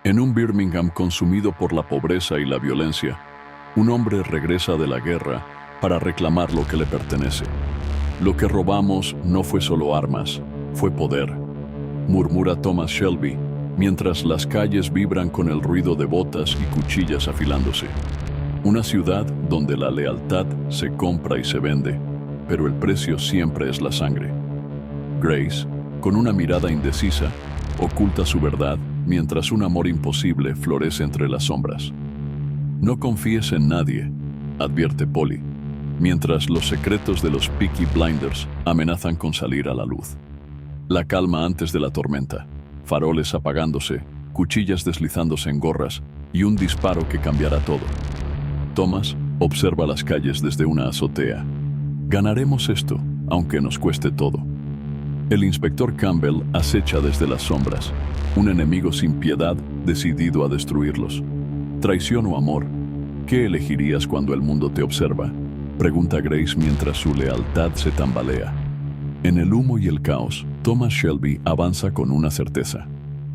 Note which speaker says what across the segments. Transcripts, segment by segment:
Speaker 1: En un Birmingham consumido por la pobreza y la violencia, un hombre regresa de la guerra para reclamar lo que le pertenece. Lo que robamos no fue solo armas, fue poder, murmura Thomas Shelby, mientras las calles vibran con el ruido de botas y cuchillas afilándose. Una ciudad donde la lealtad se compra y se vende, pero el precio siempre es la sangre. Grace, con una mirada indecisa, oculta su verdad mientras un amor imposible florece entre las sombras. No confíes en nadie, advierte Polly, mientras los secretos de los Peaky Blinders amenazan con salir a la luz. La calma antes de la tormenta, faroles apagándose, cuchillas deslizándose en gorras y un disparo que cambiará todo. Thomas observa las calles desde una azotea. Ganaremos esto, aunque nos cueste todo. El inspector Campbell acecha desde las sombras, un enemigo sin piedad decidido a destruirlos. ¿Traición o amor? ¿Qué elegirías cuando el mundo te observa?, pregunta Grace mientras su lealtad se tambalea. En el humo y el caos, Thomas Shelby avanza con una certeza.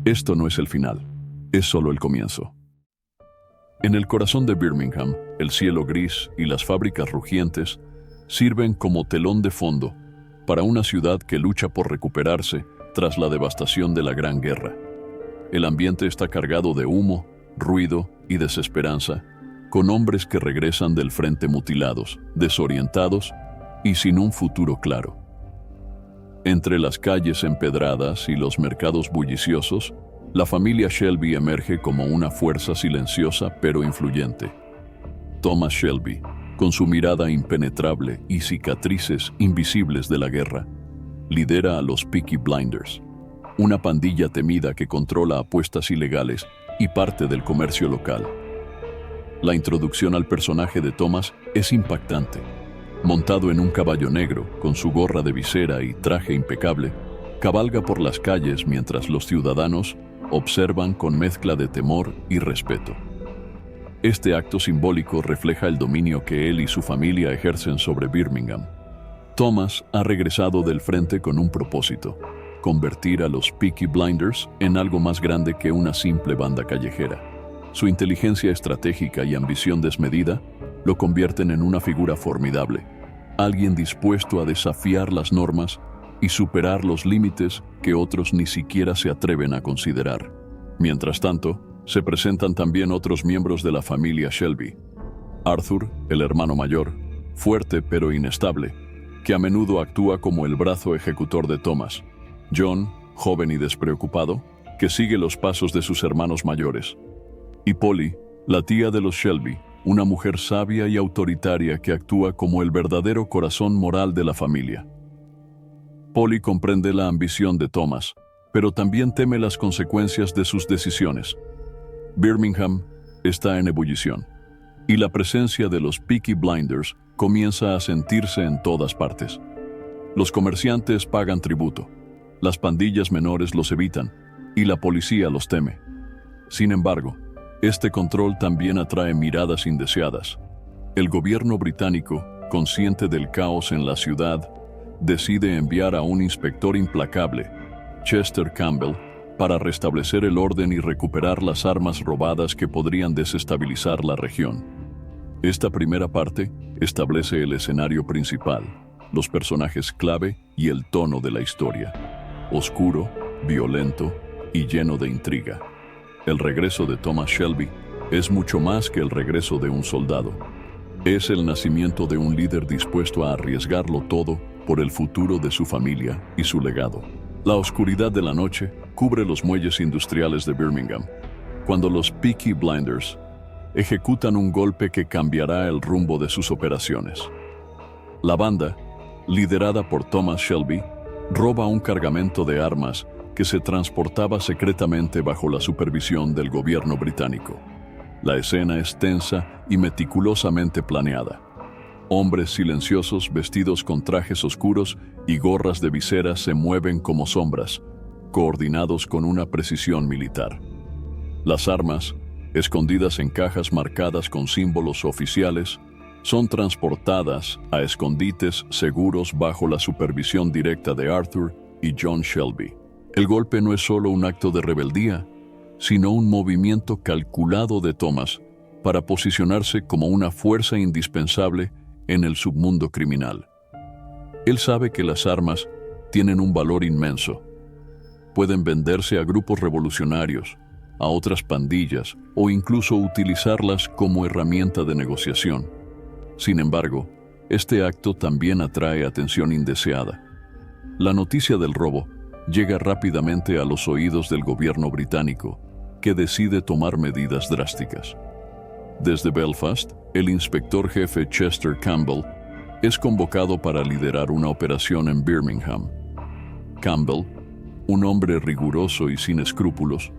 Speaker 1: Esto no es el final, es solo el comienzo. En el corazón de Birmingham, el cielo gris y las fábricas rugientes sirven como telón de fondo para una ciudad que lucha por recuperarse tras la devastación de la Gran Guerra. El ambiente está cargado de humo, ruido y desesperanza, con hombres que regresan del frente mutilados, desorientados y sin un futuro claro. Entre las calles empedradas y los mercados bulliciosos, la familia Shelby emerge como una fuerza silenciosa pero influyente. Thomas Shelby, con su mirada impenetrable y cicatrices invisibles de la guerra, lidera a los Peaky Blinders, una pandilla temida que controla apuestas ilegales y parte del comercio local. La introducción al personaje de Thomas es impactante. Montado en un caballo negro, con su gorra de visera y traje impecable, cabalga por las calles mientras los ciudadanos observan con mezcla de temor y respeto. Este acto simbólico refleja el dominio que él y su familia ejercen sobre Birmingham. Thomas ha regresado del frente con un propósito: convertir a los Peaky Blinders en algo más grande que una simple banda callejera. Su inteligencia estratégica y ambición desmedida lo convierten en una figura formidable, alguien dispuesto a desafiar las normas y superar los límites que otros ni siquiera se atreven a considerar. Mientras tanto, se presentan también otros miembros de la familia Shelby. Arthur, el hermano mayor, fuerte pero inestable, que a menudo actúa como el brazo ejecutor de Thomas. John, joven y despreocupado, que sigue los pasos de sus hermanos mayores. Y Polly, la tía de los Shelby, una mujer sabia y autoritaria que actúa como el verdadero corazón moral de la familia. Polly comprende la ambición de Thomas, pero también teme las consecuencias de sus decisiones. Birmingham está en ebullición, y la presencia de los Peaky Blinders comienza a sentirse en todas partes. Los comerciantes pagan tributo, las pandillas menores los evitan, y la policía los teme. Sin embargo, este control también atrae miradas indeseadas. El gobierno británico, consciente del caos en la ciudad, decide enviar a un inspector implacable, Chester Campbell, para restablecer el orden y recuperar las armas robadas que podrían desestabilizar la región. Esta primera parte establece el escenario principal, los personajes clave y el tono de la historia: oscuro, violento y lleno de intriga. El regreso de Thomas Shelby es mucho más que el regreso de un soldado. Es el nacimiento de un líder dispuesto a arriesgarlo todo por el futuro de su familia y su legado. La oscuridad de la noche cubre los muelles industriales de Birmingham, cuando los Peaky Blinders ejecutan un golpe que cambiará el rumbo de sus operaciones. La banda, liderada por Thomas Shelby, roba un cargamento de armas que se transportaba secretamente bajo la supervisión del gobierno británico. La escena es tensa y meticulosamente planeada. Hombres silenciosos vestidos con trajes oscuros y gorras de visera se mueven como sombras, coordinados con una precisión militar. Las armas, escondidas en cajas marcadas con símbolos oficiales, son transportadas a escondites seguros bajo la supervisión directa de Arthur y John Shelby. El golpe no es solo un acto de rebeldía, sino un movimiento calculado de Thomas para posicionarse como una fuerza indispensable en el submundo criminal. Él sabe que las armas tienen un valor inmenso. Pueden venderse a grupos revolucionarios, a otras pandillas o incluso utilizarlas como herramienta de negociación. Sin embargo, este acto también atrae atención indeseada. La noticia del robo llega rápidamente a los oídos del gobierno británico, que decide tomar medidas drásticas. Desde Belfast, el inspector jefe Chester Campbell es convocado para liderar una operación en Birmingham. Campbell, un hombre riguroso y sin escrúpulos,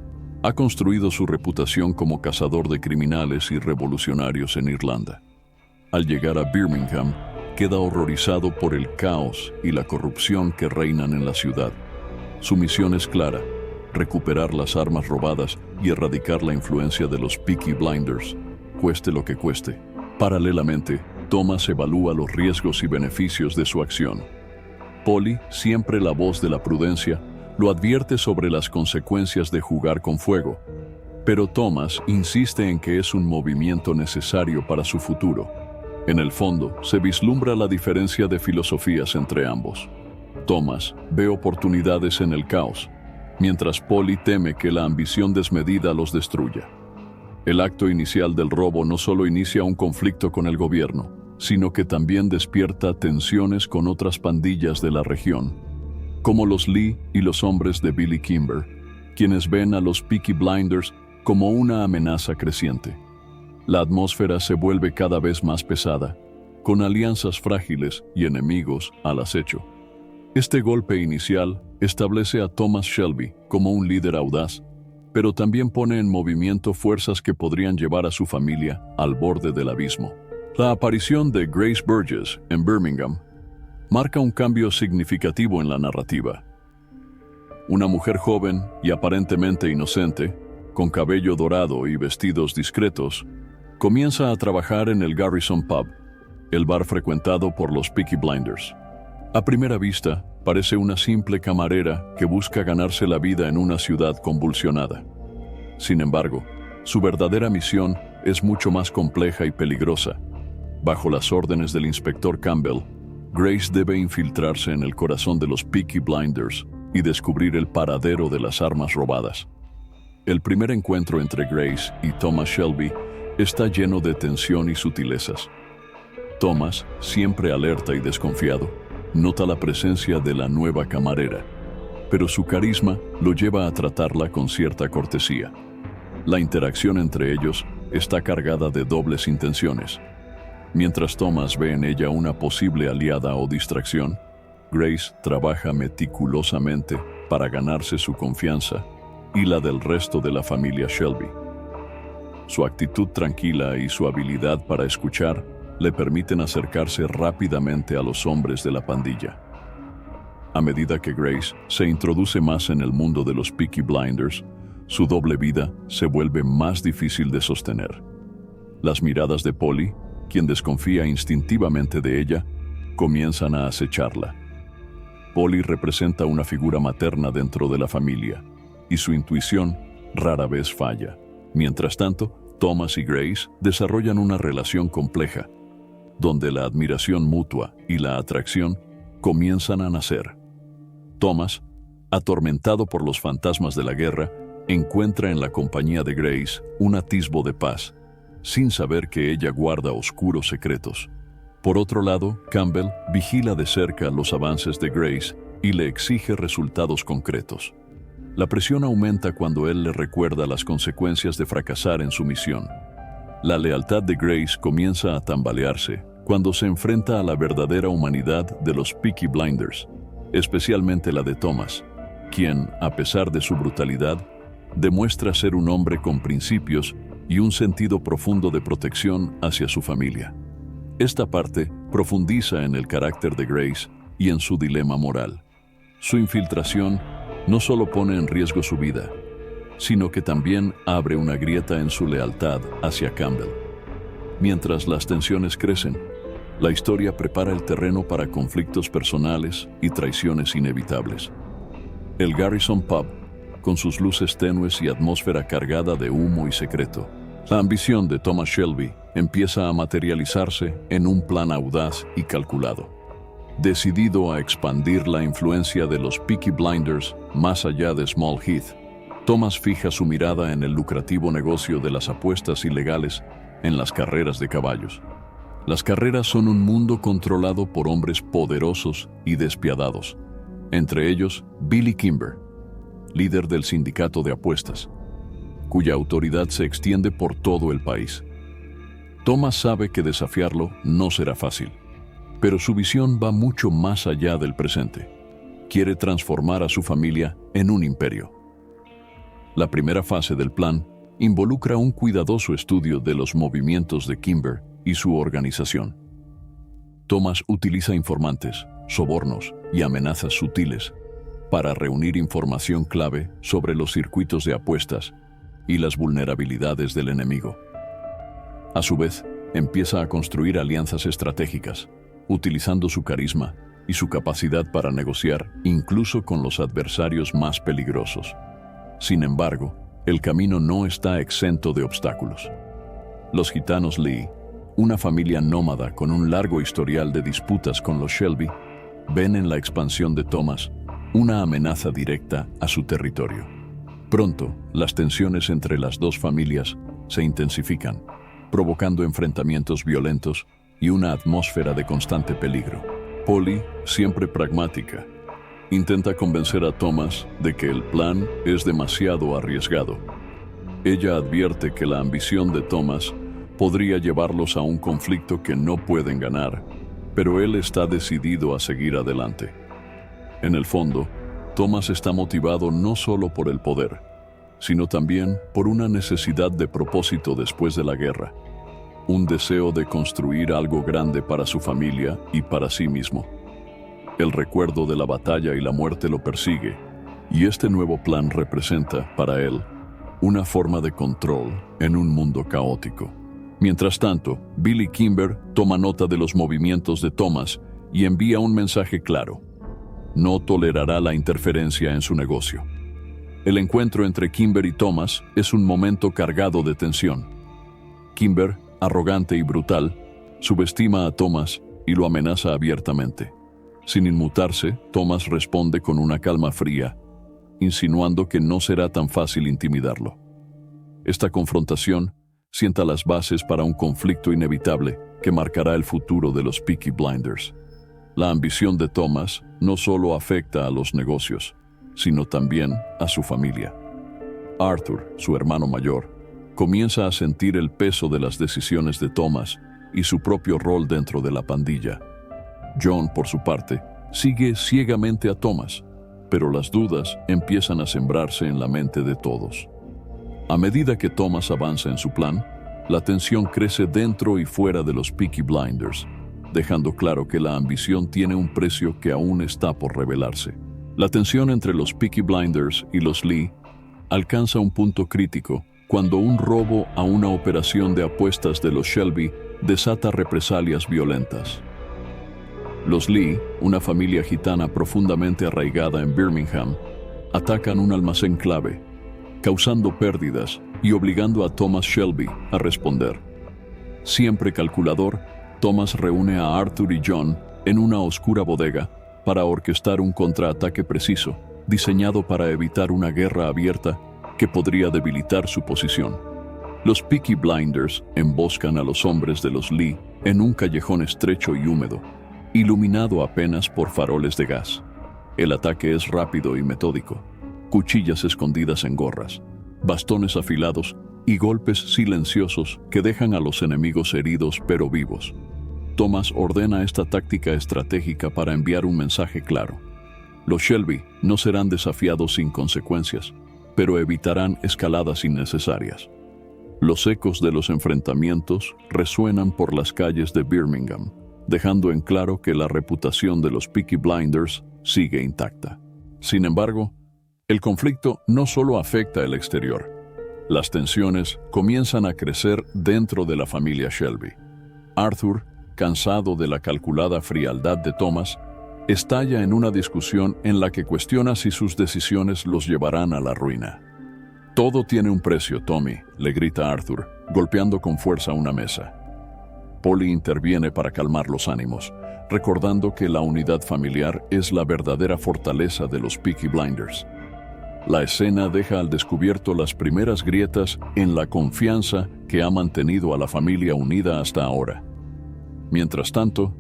Speaker 1: ha construido su reputación como cazador de criminales y revolucionarios en Irlanda. Al llegar a Birmingham, queda horrorizado por el caos y la corrupción que reinan en la ciudad. Su misión es clara: recuperar las armas robadas y erradicar la influencia de los Peaky Blinders, cueste lo que cueste. Paralelamente, Thomas evalúa los riesgos y beneficios de su acción. Polly, siempre la voz de la prudencia, lo advierte sobre las consecuencias de jugar con fuego, pero Thomas insiste en que es un movimiento necesario para su futuro. En el fondo, se vislumbra la diferencia de filosofías entre ambos. Thomas ve oportunidades en el caos, mientras Polly teme que la ambición desmedida los destruya. El acto inicial del robo no solo inicia un conflicto con el gobierno, sino que también despierta tensiones con otras pandillas de la región, como los Lee y los hombres de Billy Kimber, quienes ven a los Peaky Blinders como una amenaza creciente. La atmósfera se vuelve cada vez más pesada, con alianzas frágiles y enemigos al acecho. Este golpe inicial establece a Thomas Shelby como un líder audaz, pero también pone en movimiento fuerzas que podrían llevar a su familia al borde del abismo. La aparición de Grace Burgess en Birmingham marca un cambio significativo en la narrativa. Una mujer joven y aparentemente inocente, con cabello dorado y vestidos discretos, comienza a trabajar en el Garrison Pub, el bar frecuentado por los Peaky Blinders. A primera vista, parece una simple camarera que busca ganarse la vida en una ciudad convulsionada. Sin embargo, su verdadera misión es mucho más compleja y peligrosa. Bajo las órdenes del inspector Campbell, Grace debe infiltrarse en el corazón de los Peaky Blinders y descubrir el paradero de las armas robadas. El primer encuentro entre Grace y Thomas Shelby está lleno de tensión y sutilezas. Thomas, siempre alerta y desconfiado, nota la presencia de la nueva camarera, pero su carisma lo lleva a tratarla con cierta cortesía. La interacción entre ellos está cargada de dobles intenciones. Mientras Thomas ve en ella una posible aliada o distracción, Grace trabaja meticulosamente para ganarse su confianza y la del resto de la familia Shelby. Su actitud tranquila y su habilidad para escuchar le permiten acercarse rápidamente a los hombres de la pandilla. A medida que Grace se introduce más en el mundo de los Peaky Blinders, su doble vida se vuelve más difícil de sostener. Las miradas de Polly, quien desconfía instintivamente de ella, comienzan a acecharla. Polly representa una figura materna dentro de la familia, y su intuición rara vez falla. Mientras tanto, Thomas y Grace desarrollan una relación compleja, donde la admiración mutua y la atracción comienzan a nacer. Thomas, atormentado por los fantasmas de la guerra, encuentra en la compañía de Grace un atisbo de paz, sin saber que ella guarda oscuros secretos. Por otro lado, Campbell vigila de cerca los avances de Grace y le exige resultados concretos. La presión aumenta cuando él le recuerda las consecuencias de fracasar en su misión. La lealtad de Grace comienza a tambalearse cuando se enfrenta a la verdadera humanidad de los Peaky Blinders, especialmente la de Thomas, quien, a pesar de su brutalidad, demuestra ser un hombre con principios y un sentido profundo de protección hacia su familia. Esta parte profundiza en el carácter de Grace y en su dilema moral. Su infiltración no solo pone en riesgo su vida, sino que también abre una grieta en su lealtad hacia Campbell. Mientras las tensiones crecen, la historia prepara el terreno para conflictos personales y traiciones inevitables. El Garrison Pub con sus luces tenues y atmósfera cargada de humo y secreto. La ambición de Thomas Shelby empieza a materializarse en un plan audaz y calculado. Decidido a expandir la influencia de los Peaky Blinders más allá de Small Heath, Thomas fija su mirada en el lucrativo negocio de las apuestas ilegales en las carreras de caballos. Las carreras son un mundo controlado por hombres poderosos y despiadados, entre ellos Billy Kimber, líder del sindicato de apuestas, cuya autoridad se extiende por todo el país. Thomas sabe que desafiarlo no será fácil, pero su visión va mucho más allá del presente. Quiere transformar a su familia en un imperio. La primera fase del plan involucra un cuidadoso estudio de los movimientos de Kimber y su organización. Thomas utiliza informantes, sobornos y amenazas sutiles para reunir información clave sobre los circuitos de apuestas y las vulnerabilidades del enemigo. A su vez, empieza a construir alianzas estratégicas, utilizando su carisma y su capacidad para negociar incluso con los adversarios más peligrosos. Sin embargo, el camino no está exento de obstáculos. Los gitanos Lee, una familia nómada con un largo historial de disputas con los Shelby, ven en la expansión de Thomas una amenaza directa a su territorio. Pronto, las tensiones entre las dos familias se intensifican, provocando enfrentamientos violentos y una atmósfera de constante peligro. Polly, siempre pragmática, intenta convencer a Thomas de que el plan es demasiado arriesgado. Ella advierte que la ambición de Thomas podría llevarlos a un conflicto que no pueden ganar, pero él está decidido a seguir adelante. En el fondo, Thomas está motivado no solo por el poder, sino también por una necesidad de propósito después de la guerra, un deseo de construir algo grande para su familia y para sí mismo. El recuerdo de la batalla y la muerte lo persigue, y este nuevo plan representa, para él, una forma de control en un mundo caótico. Mientras tanto, Billy Kimber toma nota de los movimientos de Thomas y envía un mensaje claro: no tolerará la interferencia en su negocio. El encuentro entre Kimber y Thomas es un momento cargado de tensión. Kimber, arrogante y brutal, subestima a Thomas y lo amenaza abiertamente. Sin inmutarse, Thomas responde con una calma fría, insinuando que no será tan fácil intimidarlo. Esta confrontación sienta las bases para un conflicto inevitable que marcará el futuro de los Peaky Blinders. La ambición de Thomas no solo afecta a los negocios, sino también a su familia. Arthur, su hermano mayor, comienza a sentir el peso de las decisiones de Thomas y su propio rol dentro de la pandilla. John, por su parte, sigue ciegamente a Thomas, pero las dudas empiezan a sembrarse en la mente de todos. A medida que Thomas avanza en su plan, la tensión crece dentro y fuera de los Peaky Blinders, dejando claro que la ambición tiene un precio que aún está por revelarse. La tensión entre los Peaky Blinders y los Lee alcanza un punto crítico cuando un robo a una operación de apuestas de los Shelby desata represalias violentas. Los Lee, una familia gitana profundamente arraigada en Birmingham, atacan un almacén clave, causando pérdidas y obligando a Thomas Shelby a responder. Siempre calculador, Thomas reúne a Arthur y John en una oscura bodega para orquestar un contraataque preciso, diseñado para evitar una guerra abierta que podría debilitar su posición. Los Peaky Blinders emboscan a los hombres de los Lee en un callejón estrecho y húmedo, iluminado apenas por faroles de gas. El ataque es rápido y metódico: cuchillas escondidas en gorras, bastones afilados y golpes silenciosos que dejan a los enemigos heridos pero vivos. Thomas ordena esta táctica estratégica para enviar un mensaje claro: los Shelby no serán desafiados sin consecuencias, pero evitarán escaladas innecesarias. Los ecos de los enfrentamientos resuenan por las calles de Birmingham, dejando en claro que la reputación de los Peaky Blinders sigue intacta. Sin embargo, el conflicto no solo afecta el exterior. Las tensiones comienzan a crecer dentro de la familia Shelby. Arthur, cansado de la calculada frialdad de Thomas, estalla en una discusión en la que cuestiona si sus decisiones los llevarán a la ruina. «Todo tiene un precio, Tommy», le grita Arthur, golpeando con fuerza una mesa. Polly interviene para calmar los ánimos, recordando que la unidad familiar es la verdadera fortaleza de los Peaky Blinders. La escena deja al descubierto las primeras grietas en la confianza que ha mantenido a la familia unida hasta ahora. Mientras tanto,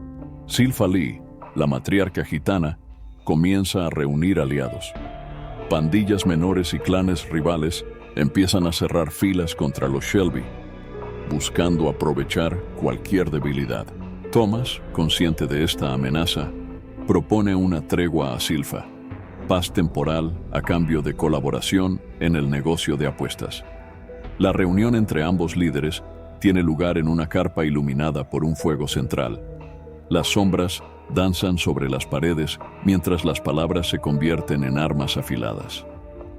Speaker 1: Silpha Lee, la matriarca gitana, comienza a reunir aliados. Pandillas menores y clanes rivales empiezan a cerrar filas contra los Shelby, buscando aprovechar cualquier debilidad. Thomas, consciente de esta amenaza, propone una tregua a Silpha, paz temporal a cambio de colaboración en el negocio de apuestas. La reunión entre ambos líderes tiene lugar en una carpa iluminada por un fuego central. Las sombras danzan sobre las paredes mientras las palabras se convierten en armas afiladas.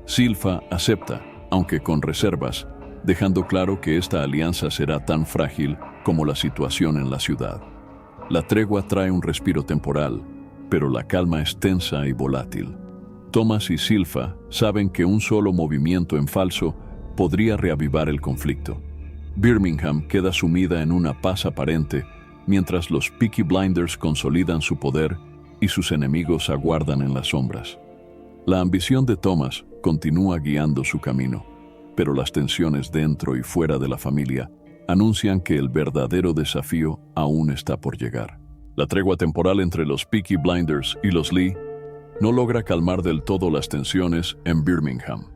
Speaker 1: Silpha acepta, aunque con reservas, dejando claro que esta alianza será tan frágil como la situación en la ciudad. La tregua trae un respiro temporal, pero la calma es tensa y volátil. Thomas y Silpha saben que un solo movimiento en falso podría reavivar el conflicto. Birmingham queda sumida en una paz aparente, mientras los Peaky Blinders consolidan su poder y sus enemigos aguardan en las sombras. La ambición de Thomas continúa guiando su camino, pero las tensiones dentro y fuera de la familia anuncian que el verdadero desafío aún está por llegar. La tregua temporal entre los Peaky Blinders y los Lee no logra calmar del todo las tensiones en Birmingham.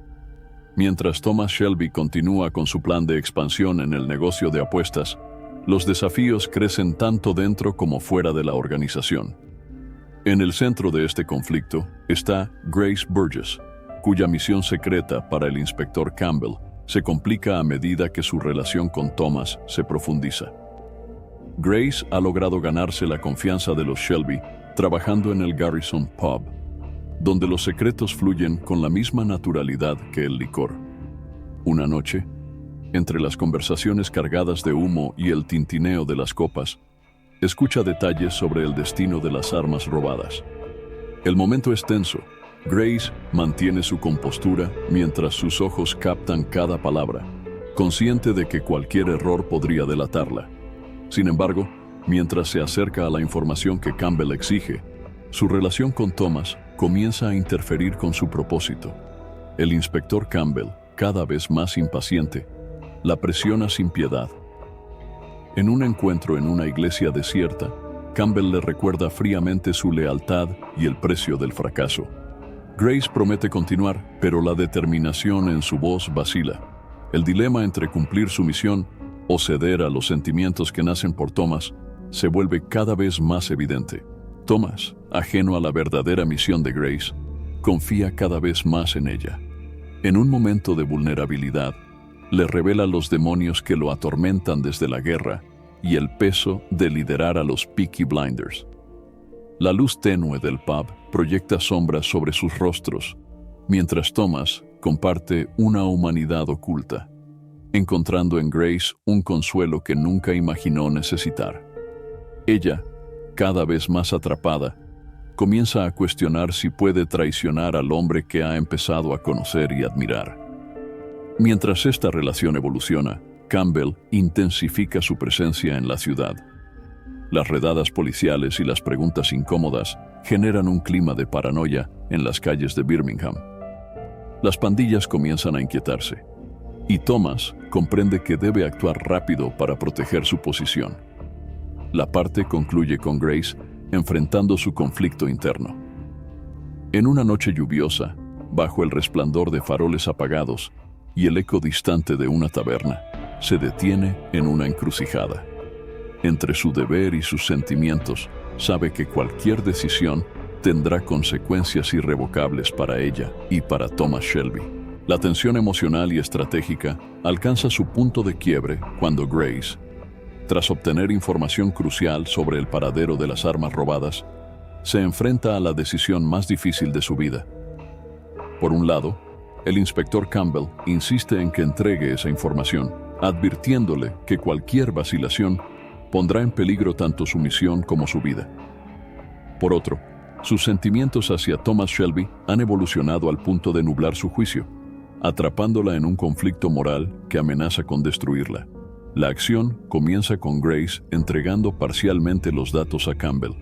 Speaker 1: Mientras Thomas Shelby continúa con su plan de expansión en el negocio de apuestas, los desafíos crecen tanto dentro como fuera de la organización. En el centro de este conflicto está Grace Burgess, cuya misión secreta para el inspector Campbell se complica a medida que su relación con Thomas se profundiza. Grace ha logrado ganarse la confianza de los Shelby trabajando en el Garrison Pub, donde los secretos fluyen con la misma naturalidad que el licor. Una noche, entre las conversaciones cargadas de humo y el tintineo de las copas, escucha detalles sobre el destino de las armas robadas. El momento es tenso. Grace mantiene su compostura mientras sus ojos captan cada palabra, consciente de que cualquier error podría delatarla. Sin embargo, mientras se acerca a la información que Campbell exige, su relación con Thomas comienza a interferir con su propósito. El inspector Campbell, cada vez más impaciente, la presiona sin piedad. En un encuentro en una iglesia desierta, Campbell le recuerda fríamente su lealtad y el precio del fracaso. Grace promete continuar, pero la determinación en su voz vacila. El dilema entre cumplir su misión o ceder a los sentimientos que nacen por Thomas se vuelve cada vez más evidente. Thomas, ajeno a la verdadera misión de Grace, confía cada vez más en ella. En un momento de vulnerabilidad, le revela los demonios que lo atormentan desde la guerra y el peso de liderar a los Peaky Blinders. La luz tenue del pub proyecta sombras sobre sus rostros, mientras Thomas comparte una humanidad oculta, encontrando en Grace un consuelo que nunca imaginó necesitar. Ella, cada vez más atrapada, comienza a cuestionar si puede traicionar al hombre que ha empezado a conocer y admirar. Mientras esta relación evoluciona, Campbell intensifica su presencia en la ciudad. Las redadas policiales y las preguntas incómodas generan un clima de paranoia en las calles de Birmingham. Las pandillas comienzan a inquietarse, y Thomas comprende que debe actuar rápido para proteger su posición. La parte concluye con Grace enfrentando su conflicto interno. En una noche lluviosa, bajo el resplandor de faroles apagados y el eco distante de una taberna, se detiene en una encrucijada. Entre su deber y sus sentimientos, sabe que cualquier decisión tendrá consecuencias irrevocables para ella y para Thomas Shelby. La tensión emocional y estratégica alcanza su punto de quiebre cuando Grace, tras obtener información crucial sobre el paradero de las armas robadas, se enfrenta a la decisión más difícil de su vida. Por un lado, el inspector Campbell insiste en que entregue esa información, advirtiéndole que cualquier vacilación pondrá en peligro tanto su misión como su vida. Por otro, Sus sentimientos hacia Thomas Shelby han evolucionado al punto de nublar su juicio, atrapándola en un conflicto moral que amenaza con destruirla. La acción comienza con Grace entregando parcialmente los datos a Campbell,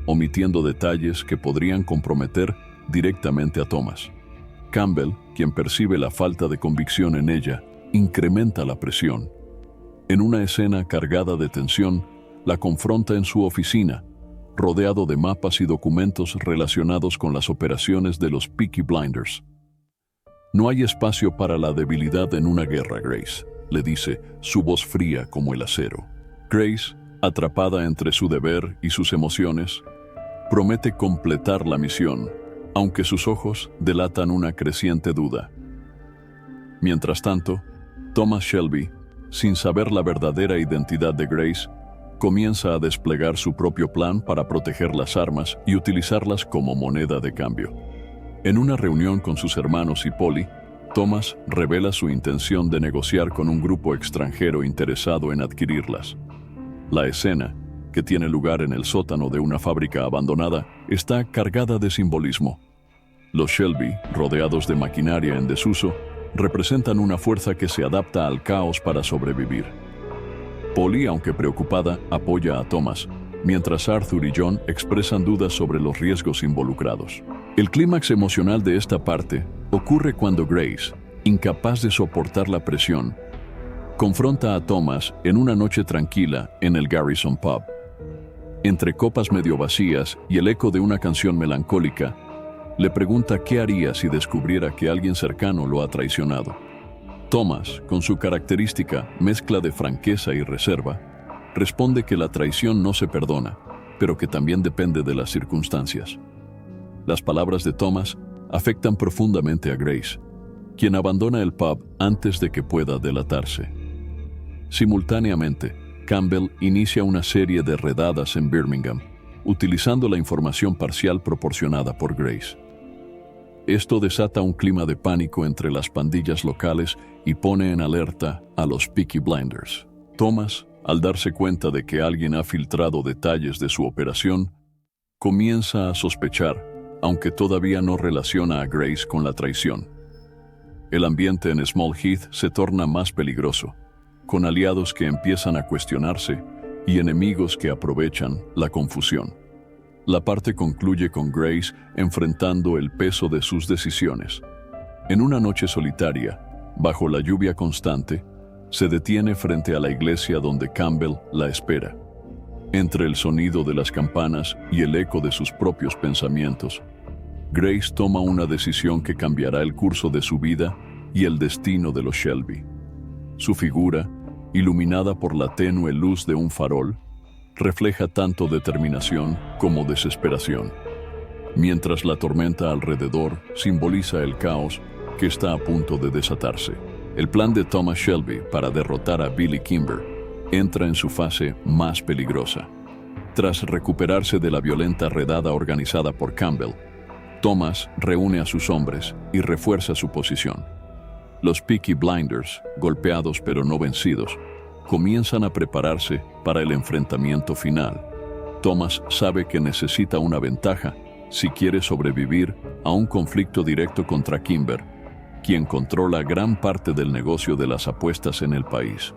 Speaker 1: omitiendo detalles que podrían comprometer directamente a Thomas. Campbell, quien percibe la falta de convicción en ella, incrementa la presión. En una escena cargada de tensión, la confronta en su oficina, rodeado de mapas y documentos relacionados con las operaciones de los Peaky Blinders. «No hay espacio para la debilidad en una guerra, Grace», le dice, su voz fría como el acero. Grace, atrapada entre su deber y sus emociones, promete completar la misión, aunque sus ojos delatan una creciente duda. Mientras tanto, Thomas Shelby, sin saber la verdadera identidad de Grace, comienza a desplegar su propio plan para proteger las armas y utilizarlas como moneda de cambio. En una reunión con sus hermanos y Polly, Thomas revela su intención de negociar con un grupo extranjero interesado en adquirirlas. La escena, que tiene lugar en el sótano de una fábrica abandonada, está cargada de simbolismo. Los Shelby, rodeados de maquinaria en desuso, representan una fuerza que se adapta al caos para sobrevivir. Polly, aunque preocupada, apoya a Thomas, mientras Arthur y John expresan dudas sobre los riesgos involucrados. El clímax emocional de esta parte ocurre cuando Grace, incapaz de soportar la presión, confronta a Thomas en una noche tranquila en el Garrison Pub. Entre copas medio vacías y el eco de una canción melancólica, le pregunta qué haría si descubriera que alguien cercano lo ha traicionado. Thomas, con su característica mezcla de franqueza y reserva, responde que la traición no se perdona, pero que también depende de las circunstancias. Las palabras de Thomas afectan profundamente a Grace, quien abandona el pub antes de que pueda delatarse. Simultáneamente, Campbell inicia una serie de redadas en Birmingham, utilizando la información parcial proporcionada por Grace. Esto desata un clima de pánico entre las pandillas locales y pone en alerta a los Peaky Blinders. Thomas, al darse cuenta de que alguien ha filtrado detalles de su operación, comienza a sospechar, aunque todavía no relaciona a Grace con la traición. El ambiente en Small Heath se torna más peligroso, con aliados que empiezan a cuestionarse y enemigos que aprovechan la confusión. La parte concluye con Grace enfrentando el peso de sus decisiones. En una noche solitaria, bajo la lluvia constante, se detiene frente a la iglesia donde Campbell la espera. Entre el sonido de las campanas y el eco de sus propios pensamientos, Grace toma una decisión que cambiará el curso de su vida y el destino de los Shelby. Su figura, iluminada por la tenue luz de un farol, refleja tanto determinación como desesperación, mientras la tormenta alrededor simboliza el caos que está a punto de desatarse. El plan de Thomas Shelby para derrotar a Billy Kimber entra en su fase más peligrosa. Tras recuperarse de la violenta redada organizada por Campbell, Thomas reúne a sus hombres y refuerza su posición. Los Peaky Blinders, golpeados pero no vencidos, comienzan a prepararse para el enfrentamiento final. Thomas sabe que necesita una ventaja si quiere sobrevivir a un conflicto directo contra Kimber, quien controla gran parte del negocio de las apuestas en el país.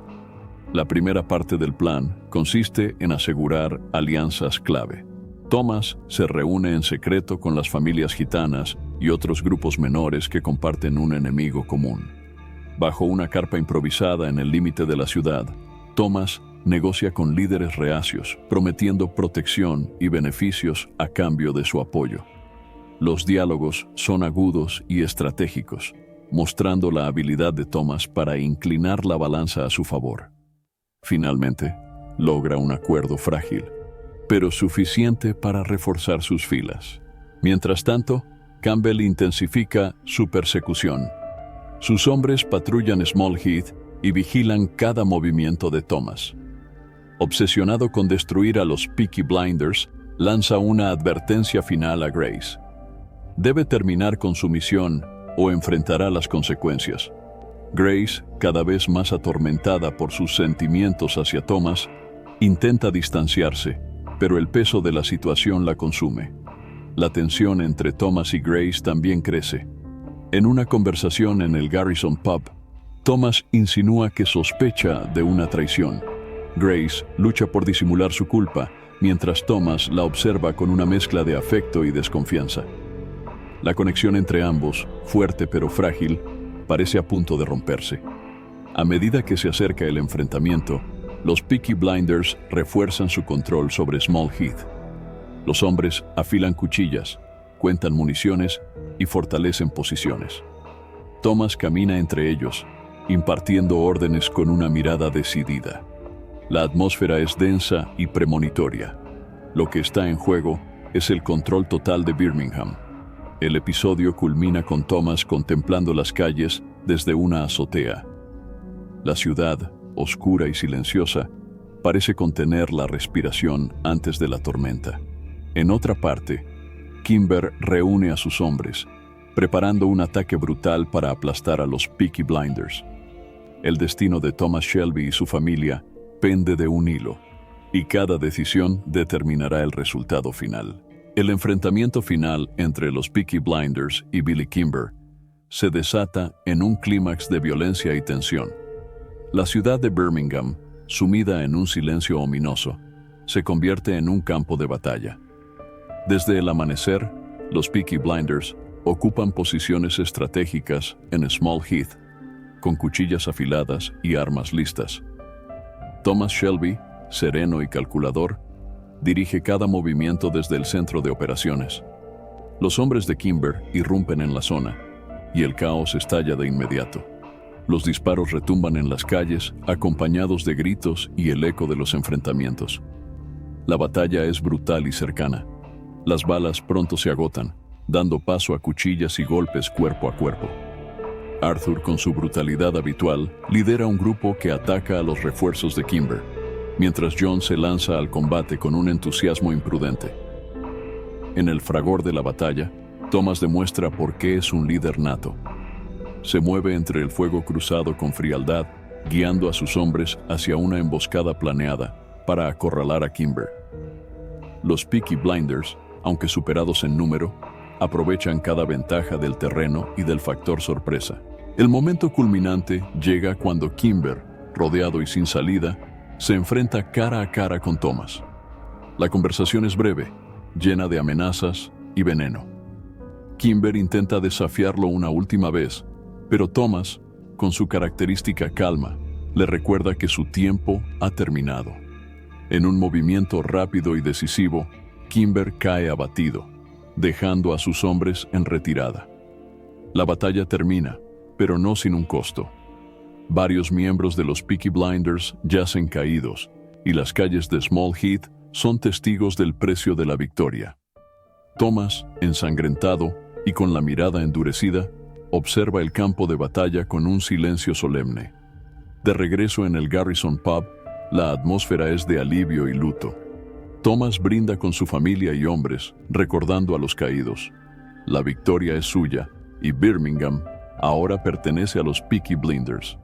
Speaker 1: La primera parte del plan consiste en asegurar alianzas clave. Thomas se reúne en secreto con las familias gitanas y otros grupos menores que comparten un enemigo común. Bajo una carpa improvisada en el límite de la ciudad, Thomas negocia con líderes reacios, prometiendo protección y beneficios a cambio de su apoyo. Los diálogos son agudos y estratégicos, mostrando la habilidad de Thomas para inclinar la balanza a su favor. Finalmente, logra un acuerdo frágil, pero suficiente para reforzar sus filas. Mientras tanto, Campbell intensifica su persecución. Sus hombres patrullan Small Heath y vigilan cada movimiento de Thomas. Obsesionado con destruir a los Peaky Blinders, lanza una advertencia final a Grace. Debe terminar con su misión o enfrentará las consecuencias. Grace, cada vez más atormentada por sus sentimientos hacia Thomas, intenta distanciarse, pero el peso de la situación la consume. La tensión entre Thomas y Grace también crece. En una conversación en el Garrison Pub, Thomas insinúa que sospecha de una traición. Grace lucha por disimular su culpa, mientras Thomas la observa con una mezcla de afecto y desconfianza. La conexión entre ambos, fuerte pero frágil, parece a punto de romperse. A medida que se acerca el enfrentamiento, los Peaky Blinders refuerzan su control sobre Small Heath. Los hombres afilan cuchillas, cuentan municiones y fortalecen posiciones. Thomas camina entre ellos, impartiendo órdenes con una mirada decidida. La atmósfera es densa y premonitoria. Lo que está en juego es el control total de Birmingham. El episodio culmina con Thomas contemplando las calles desde una azotea. La ciudad, oscura y silenciosa, parece contener la respiración antes de la tormenta. En otra parte, Kimber reúne a sus hombres, preparando un ataque brutal para aplastar a los Peaky Blinders. El destino de Thomas Shelby y su familia pende de un hilo, y cada decisión determinará el resultado final. El enfrentamiento final entre los Peaky Blinders y Billy Kimber se desata en un clímax de violencia y tensión. La ciudad de Birmingham, sumida en un silencio ominoso, se convierte en un campo de batalla. Desde el amanecer, los Peaky Blinders ocupan posiciones estratégicas en Small Heath, con cuchillas afiladas y armas listas. Thomas Shelby, sereno y calculador, dirige cada movimiento desde el centro de operaciones. Los hombres de Kimber irrumpen en la zona, y el caos estalla de inmediato. Los disparos retumban en las calles, acompañados de gritos y el eco de los enfrentamientos. La batalla es brutal y cercana. Las balas pronto se agotan, dando paso a cuchillas y golpes cuerpo a cuerpo. Arthur, con su brutalidad habitual, lidera un grupo que ataca a los refuerzos de Kimber, mientras John se lanza al combate con un entusiasmo imprudente. En el fragor de la batalla, Thomas demuestra por qué es un líder nato. Se mueve entre el fuego cruzado con frialdad, guiando a sus hombres hacia una emboscada planeada para acorralar a Kimber. Los Peaky Blinders, aunque superados en número, aprovechan cada ventaja del terreno y del factor sorpresa. El momento culminante llega cuando Kimber, rodeado y sin salida, se enfrenta cara a cara con Thomas. La conversación es breve, llena de amenazas y veneno. Kimber intenta desafiarlo una última vez, pero Thomas, con su característica calma, le recuerda que su tiempo ha terminado. En un movimiento rápido y decisivo, Kimber cae abatido, dejando a sus hombres en retirada. La batalla termina, pero no sin un costo. Varios miembros de los Peaky Blinders yacen caídos, y las calles de Small Heath son testigos del precio de la victoria. Thomas, ensangrentado y con la mirada endurecida, observa el campo de batalla con un silencio solemne. De regreso en el Garrison Pub, la atmósfera es de alivio y luto. Thomas brinda con su familia y hombres, recordando a los caídos. La victoria es suya, y Birmingham ahora pertenece a los Peaky Blinders.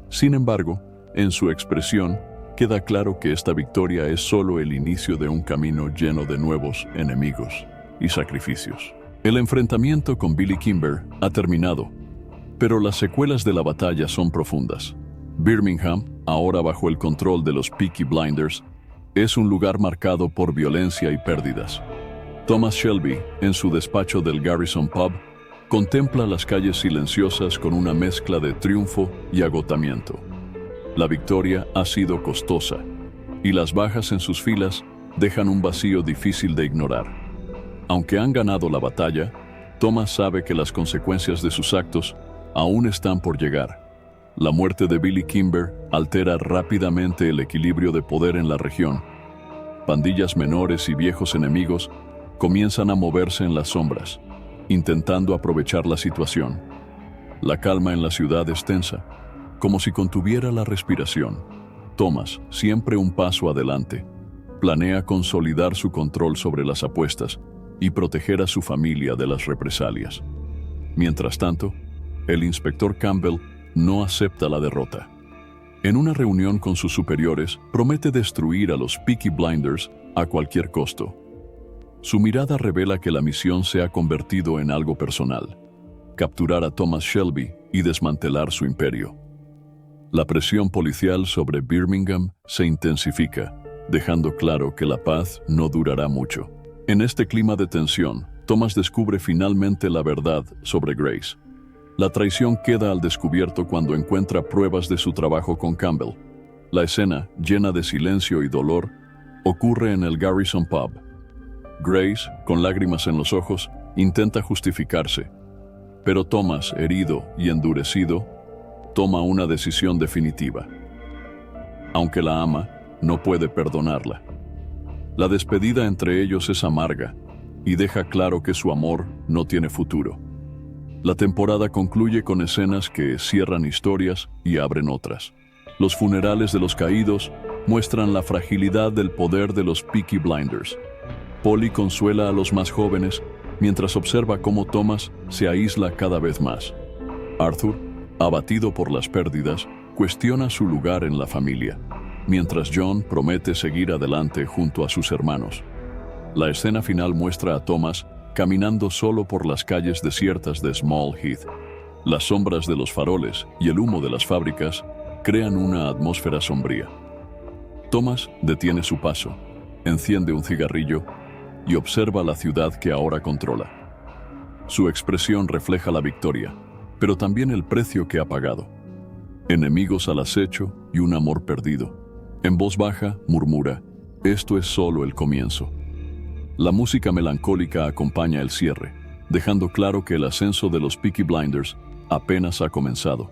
Speaker 1: Sin embargo, en su expresión, queda claro que esta victoria es solo el inicio de un camino lleno de nuevos enemigos y sacrificios. El enfrentamiento con Billy Kimber ha terminado, pero las secuelas de la batalla son profundas. Birmingham, ahora bajo el control de los Peaky Blinders, es un lugar marcado por violencia y pérdidas. Thomas Shelby, en su despacho del Garrison Pub, contempla las calles silenciosas con una mezcla de triunfo y agotamiento. La victoria ha sido costosa, y las bajas en sus filas dejan un vacío difícil de ignorar. Aunque han ganado la batalla, Thomas sabe que las consecuencias de sus actos aún están por llegar. La muerte de Billy Kimber altera rápidamente el equilibrio de poder en la región. Pandillas menores y viejos enemigos comienzan a moverse en las sombras, intentando aprovechar la situación. La calma en la ciudad es tensa, como si contuviera la respiración. Thomas, siempre un paso adelante, planea consolidar su control sobre las apuestas y proteger a su familia de las represalias. Mientras tanto, el inspector Campbell no acepta la derrota. En una reunión con sus superiores, promete destruir a los Peaky Blinders a cualquier costo. Su mirada revela que la misión se ha convertido en algo personal: capturar a Thomas Shelby y desmantelar su imperio. La presión policial sobre Birmingham se intensifica, dejando claro que la paz no durará mucho. En este clima de tensión, Thomas descubre finalmente la verdad sobre Grace. La traición queda al descubierto cuando encuentra pruebas de su trabajo con Campbell. La escena, llena de silencio y dolor, ocurre en el Garrison Pub. Grace, con lágrimas en los ojos, intenta justificarse, pero Thomas, herido y endurecido, toma una decisión definitiva. Aunque la ama, no puede perdonarla. La despedida entre ellos es amarga y deja claro que su amor no tiene futuro. La temporada concluye con escenas que cierran historias y abren otras. Los funerales de los caídos muestran la fragilidad del poder de los Peaky Blinders. Polly consuela a los más jóvenes mientras observa cómo Thomas se aísla cada vez más. Arthur, abatido por las pérdidas, cuestiona su lugar en la familia, mientras John promete seguir adelante junto a sus hermanos. La escena final muestra a Thomas caminando solo por las calles desiertas de Small Heath. Las sombras de los faroles y el humo de las fábricas crean una atmósfera sombría. Thomas detiene su paso, enciende un cigarrillo y observa la ciudad que ahora controla. Su expresión refleja la victoria, pero también el precio que ha pagado. Enemigos al acecho y un amor perdido. En voz baja, murmura: esto es solo el comienzo. La música melancólica acompaña el cierre, dejando claro que el ascenso de los Peaky Blinders apenas ha comenzado.